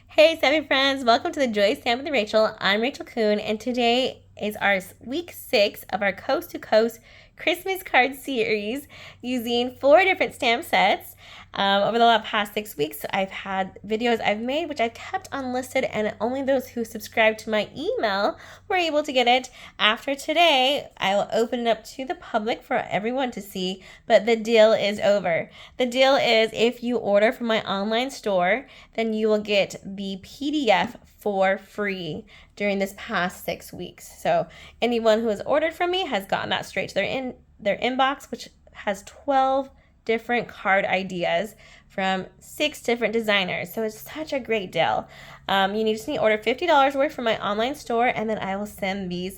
Hey, Stampin' friends, welcome to the Joy Stamp with Rachel. I'm Rachel Kuhn, and today is our week 6 of our Coast to Coast Christmas card series using 4 different stamp sets. Over the past 6 weeks, I've had videos I've made which I've kept unlisted, and only those who subscribe to my email were able to get it. After today, I will open it up to the public for everyone to see, but the deal is over. The deal is if you order from my online store, then you will get the PDF for free during this past 6 weeks. So anyone who has ordered from me has gotten that straight to their inbox, which has 12 different card ideas from 6 different designers. So it's such a great deal. You just need to order $50 worth from my online store, and then I will send the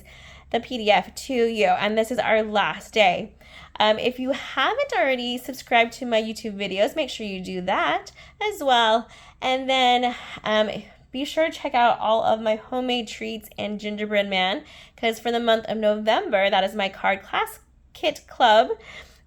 PDF to you. And this is our last day. If you haven't already subscribed to my YouTube videos, make sure you do that as well. And then be sure to check out all of my homemade treats and Gingerbread Man, because for the month of November, that is my card class kit club.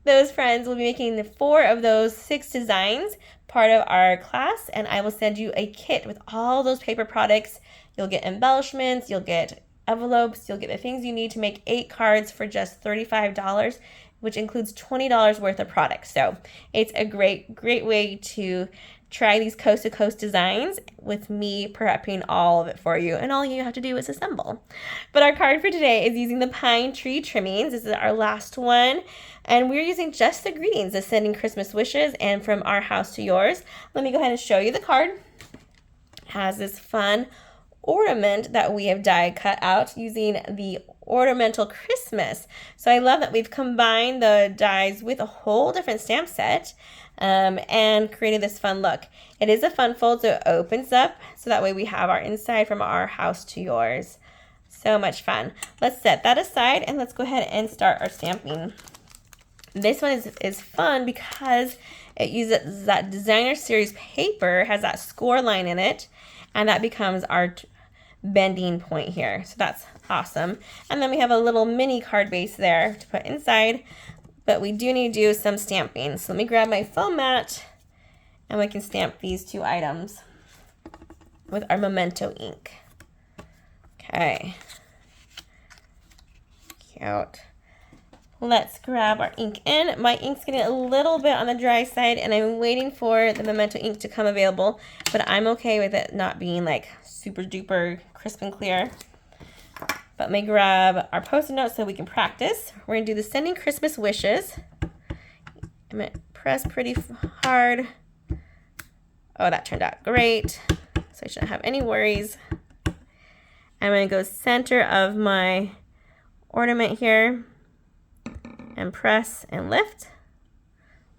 Those friends will be making 4 of those 6 designs part of our class, and I will send you a kit with all those paper products. You'll get embellishments, you'll get envelopes, you'll get the things you need to make 8 cards for just $35, which includes $20 worth of products. So it's a great way to try these coast to coast designs with me prepping all of it for you, and all you have to do is assemble. But our card for today is using the pine tree trimmings. This is our last one, and we're using just the greetings, the sending Christmas wishes and from our house to yours. Let me go ahead and show you the card. It has this fun ornament that we have die cut out using the Ornamental Christmas. So I love that we've combined the dies with a whole different stamp set and created this fun look. It is a fun fold, so it opens up, so that way we have our inside from our house to yours. So much fun. Let's set that aside and let's go ahead and start our stamping. This one is fun because it uses that designer series paper, has that score line in it, and that becomes our bending point here. So that's awesome. And then we have a little mini card base there to put inside, but we do need to do some stamping. So let me grab my foam mat and we can stamp these 2 items with our Memento ink. Okay. Cute. Let's grab our ink in. My ink's getting a little bit on the dry side, and I'm waiting for the Memento ink to come available, but I'm okay with it not being like super duper crisp and clear. But let me grab our Post-it notes so we can practice. We're gonna do the sending Christmas wishes. I'm gonna press pretty hard. Oh, that turned out great. So I shouldn't have any worries. I'm gonna go center of my ornament here and press and lift.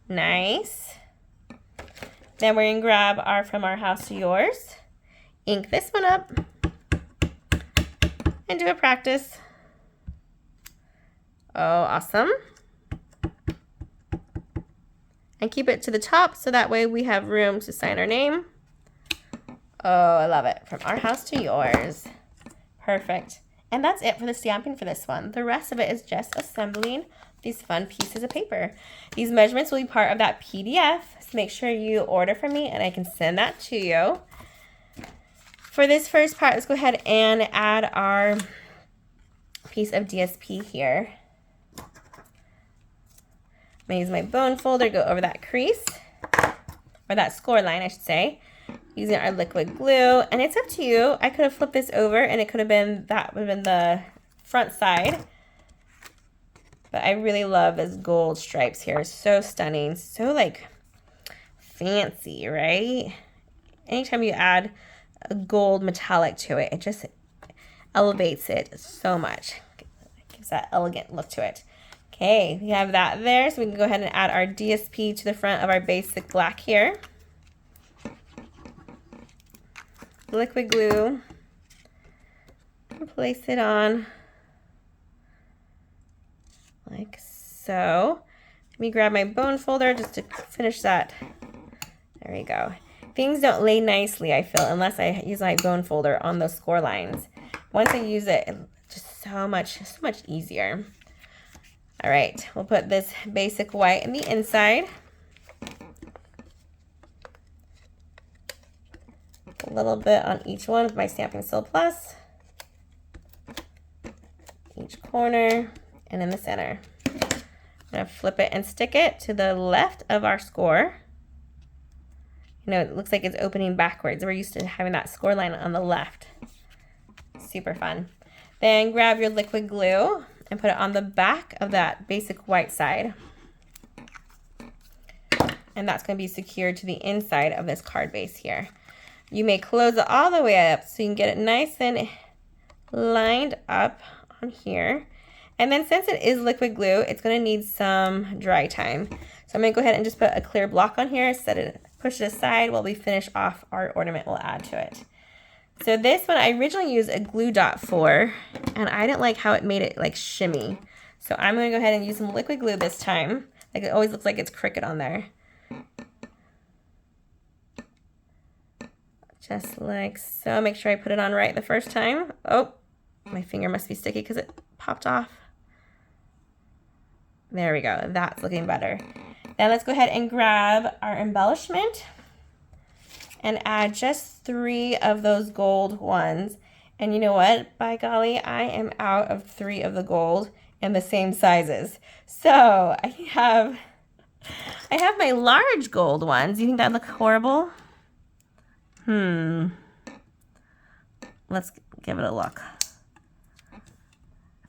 Nice. Then we're gonna grab our from our house to yours, ink this one up, and do a practice. Oh, awesome. And keep it to the top so that way we have room to sign our name. Oh, I love it. From our house to yours. Perfect. And that's it for the stamping for this one. The rest of it is just assembling these fun pieces of paper. These measurements will be part of that PDF, so make sure you order from me and I can send that to you. For this first part, let's go ahead and add our piece of DSP here. I'm gonna use my bone folder to go over that crease, or that score line, I should say, using our liquid glue. And it's up to you. I could have flipped this over and it could have been, that would have been the front side. But I really love this gold stripes here. So stunning, so like fancy, right? Anytime you add a gold metallic to it, it just elevates it so much. It gives that elegant look to it. Okay, we have that there, so we can go ahead and add our DSP to the front of our basic black here. Liquid glue, and place it on like so. Let me grab my bone folder just to finish that. There we go. Things don't lay nicely, I feel, unless I use my bone folder on those score lines. Once I use it, it's just so much easier. All right, we'll put this basic white in the inside. a little bit on each one with my Stampin' Seal Plus. Each corner and in the center. I'm going to flip it and stick it to the left of our score. You know, it looks like it's opening backwards. We're used to having that score line on the left. Super fun. Then grab your liquid glue and put it on the back of that basic white side. And that's going to be secured to the inside of this card base here. You may close it all the way up so you can get it nice and lined up on here. And then since it is liquid glue, it's going to need some dry time. So I'm going to go ahead and just put a clear block on here, set it, push it aside while we finish off our ornament we'll add to it. So this one I originally used a glue dot for, and I didn't like how it made it like shimmy. So I'm going to go ahead and use some liquid glue this time. Like it always looks like it's crooked on there. Just like so. Make sure I put it on right the first time. Oh, my finger must be sticky because it popped off. There we go. That's looking better. Then let's go ahead and grab our embellishment and add just 3 of those gold ones. And you know what? By golly, I am out of 3 of the gold in the same sizes. So I have my large gold ones. You think that look horrible? Let's give it a look.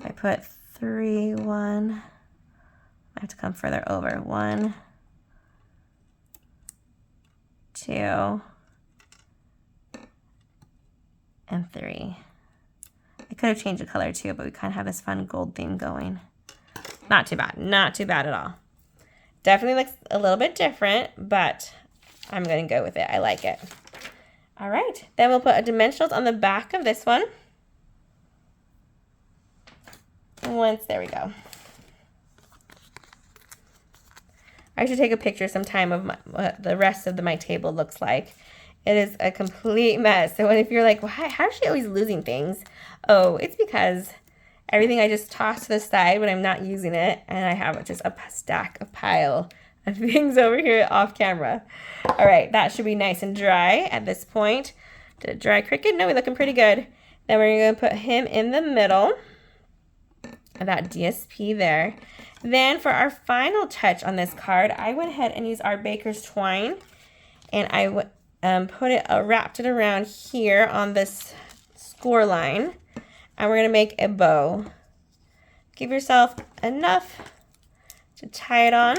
If I put 3, 1, I have to come further over. 1, 2, and 3. I could have changed the color too, but we kind of have this fun gold theme going. Not too bad. Not too bad at all. Definitely looks a little bit different, but I'm going to go with it. I like it. All right. Then we'll put a dimensionals on the back of this one. There we go. I should take a picture sometime of what the rest of my table looks like. It is a complete mess. So if you're like, well, how is she always losing things? Oh, it's because everything I just toss to the side when I'm not using it, and I have just a stack, a pile of things over here off camera. All right, that should be nice and dry at this point. Did it dry crooked? No, we're looking pretty good. Then we're going to put him in the middle of that DSP there. Then for our final touch on this card, I went ahead and used our baker's twine, and I wrapped it around here on this score line, and we're going to make a bow. Give yourself enough to tie it on.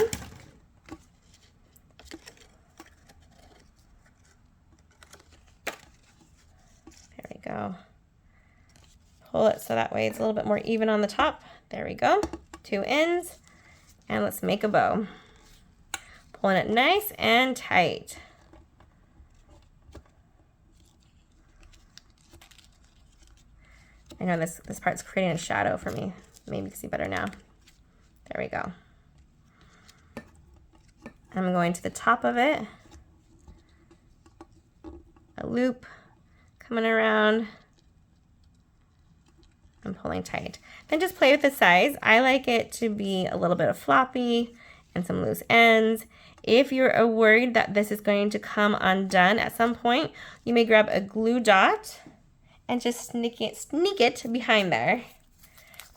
There we go. Pull it so that way it's a little bit more even on the top. There we go. 2 ends, and let's make a bow. Pulling it nice and tight. I know this part's creating a shadow for me. Maybe you can see better now. There we go. I'm going to the top of it. A loop coming around. I'm pulling tight. Then just play with the size. I like it to be a little bit of floppy and some loose ends. If you're worried that this is going to come undone at some point, you may grab a glue dot and just sneak it behind there.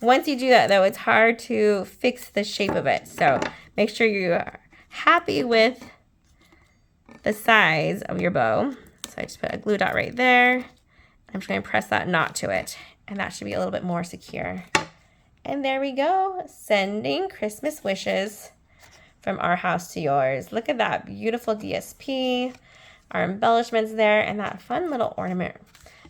Once you do that though, it's hard to fix the shape of it. So make sure you're happy with the size of your bow. So I just put a glue dot right there. I'm just going to press that knot to it, and that should be a little bit more secure. And there we go, sending Christmas wishes from our house to yours. Look at that beautiful DSP, our embellishments there, and that fun little ornament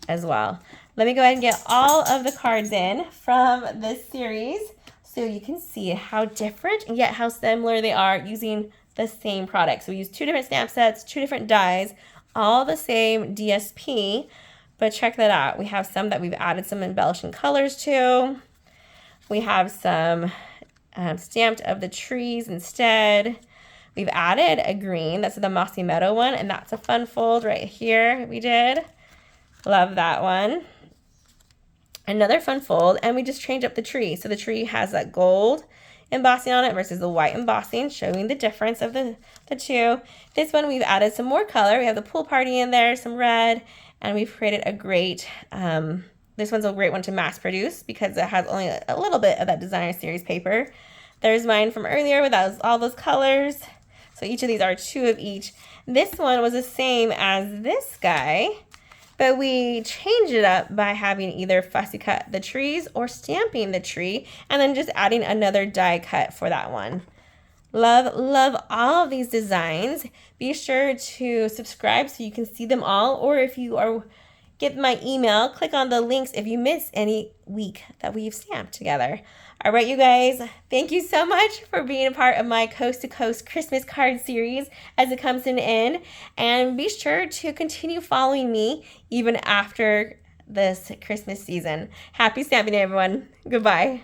as well. Let me go ahead and get all of the cards in from this series so you can see how different and yet how similar they are using the same product. So we use 2 different stamp sets, 2 different dies, all the same DSP, but check that out. We have some that we've added some embellishing colors to. We have some stamped of the trees instead. We've added a green, that's the Mossy Meadow one, and that's a fun fold right here we did. Love that one. Another fun fold, and we just changed up the tree. So the tree has that gold embossing on it versus the white embossing, showing the difference of the two. This one we've added some more color. We have the pool party in there, some red, and we've created a great, this one's a great one to mass produce because it has only a little bit of that designer series paper. There's mine from earlier with all those colors. So each of these are 2 of each. This one was the same as this guy, but we changed it up by having either fussy cut the trees or stamping the tree and then just adding another die cut for that one. Love, love all of these designs. Be sure to subscribe so you can see them all, or if you are get my email, click on the links if you miss any week that we've stamped together. All right, you guys, thank you so much for being a part of my Coast to Coast Christmas card series as it comes to an end. And be sure to continue following me even after this Christmas season. Happy stamping, everyone. Goodbye.